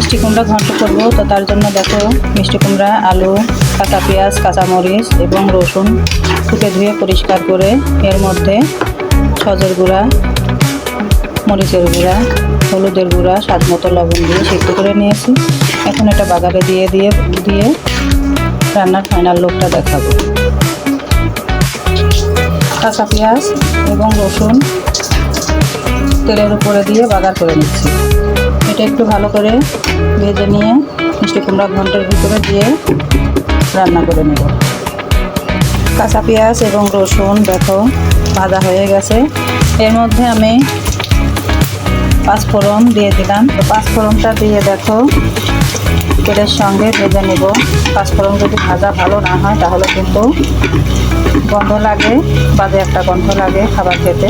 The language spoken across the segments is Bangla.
মিষ্টি কুমড়া ঘন্ট করবো, তো তার জন্য দেখো মিষ্টি কুমড়া, আলু, কাঁচা পেঁয়াজ, কাঁচামরিচ এবং রসুন কুটে ধুয়ে পরিষ্কার করে এর মধ্যে সজের গুঁড়া, মরিচের গুঁড়া, হলুদের গুঁড়া, স্বাদ মতো লবণ দিয়ে সিদ্ধ করে নিয়েছি। এখন এটা বাগারে দিয়ে রান্নার ফাইনাল লুকটা দেখাবো। কাঁচা পেঁয়াজ এবং রসুন তেলের উপরে দিয়ে বাগার করে নিচ্ছি। এটা একটু ভালো করে ভেজে নিয়ে মিষ্টি কুমড়া ঘন্টের ভিতরে দিয়ে রান্না করে নেব। কাঁচা পেঁয়াজ এবং রসুন দেখো ভাজা হয়ে গেছে। এর মধ্যে আমি পাঁচফোড়ন দিয়ে দিলাম। তো পাঁচফোড়নটা দিয়ে দেখো তেলের সঙ্গে ভেজে নেব। পাঁচফোড়ন যদি ভাজা ভালো না হয় তাহলে কিন্তু গন্ধ লাগে, বাজে একটা গন্ধ লাগে খাবার খেতে।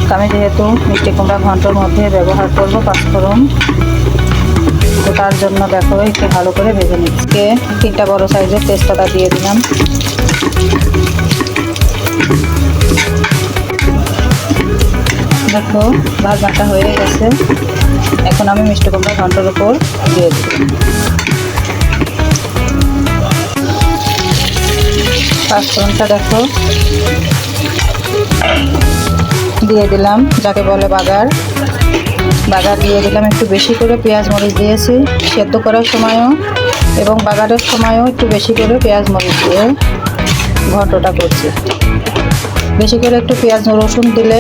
তো আমি যেহেতু মিষ্টি কুমড়া ঘন্টের মধ্যে ব্যবহার করব পাঁচফোড়ন, তো তার জন্য দেখো একটু ভালো করে ভেজে নিচ্ছি। 3টা বড় সাইজের তেজপাতা দিয়ে দিলাম। দেখো ভাজাটা হয়ে গেছে। এখন আমি মিষ্টি কুমড়া ঘন্টের উপর দিয়ে দিই। পাঁচফোড়নটা দেখো দিয়ে দিলাম, যাকে বলে বাগার দিয়ে দিলাম। একটু বেশি করে পেঁয়াজ মরিচ দিয়েছি, সেদ্ধ করার সময়ও এবং বাগারের সময়ও একটু বেশি করে পেঁয়াজ মরিচ দিয়ে ঘন্টটা করছি। বেশি করে একটু পেঁয়াজ রসুন দিলে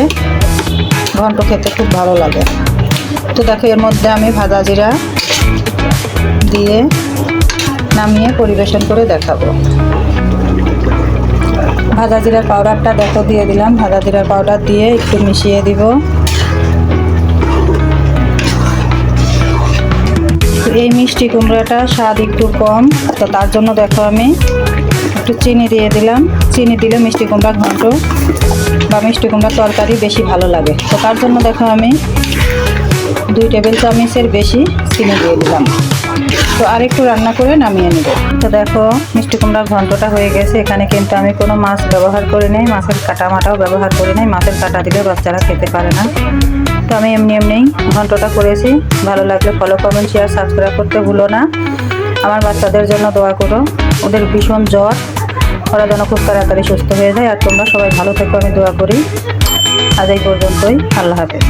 ঘন্ট খেতে খুব ভালো লাগে। তো দেখো এর মধ্যে আমি ভাজা জিরা দিয়ে নামিয়ে পরিবেশন করে দেখাবো। ভাজা জিরার পাউডারটা দেখো দিয়ে দিলাম। ভাজা জিরার পাউডার দিয়ে একটু মিশিয়ে দিব। এই মিষ্টি কুমড়াটা স্বাদ একটু কম, তো তার জন্য দেখো আমি একটু চিনি দিয়ে দিলাম। চিনি দিলে মিষ্টি কুমড়া ঘন্ট বা মিষ্টি কুমড়ার তরকারি বেশি ভালো লাগে। তো তার জন্য দেখো আমি 2 টেবিল চামচের বেশি চিনি দিয়ে দিলাম। তো আরেকটু রান্না করে নামিয়ে নেব। তো দেখো মিষ্টি কুমড়ার ঘন্টটা হয়ে গেছে। এখানে কিন্তু আমি কোনো মাছ ব্যবহার করে নেই, মাছের কাটামাটাও ব্যবহার করে নেই। মাছের কাটা দিলে বাচ্চারা খেতে পারে না। তো আমি এমনি ঘন্টটা করেছি। ভালো লাগলে ফলো, কমেন্ট, শেয়ার, সাবস্ক্রাইব করতে ভুলো না। আমার বাচ্চাদের জন্য দোয়া করো, ওদের ভীষণ জ্বর, ওরা যেন খুব তাড়াতাড়ি সুস্থ হয়ে যায়। আর তোমরা সবাই ভালো থেকো, আমি দোয়া করি। আজ এই পর্যন্তই, আল্লাহ হাফেজ।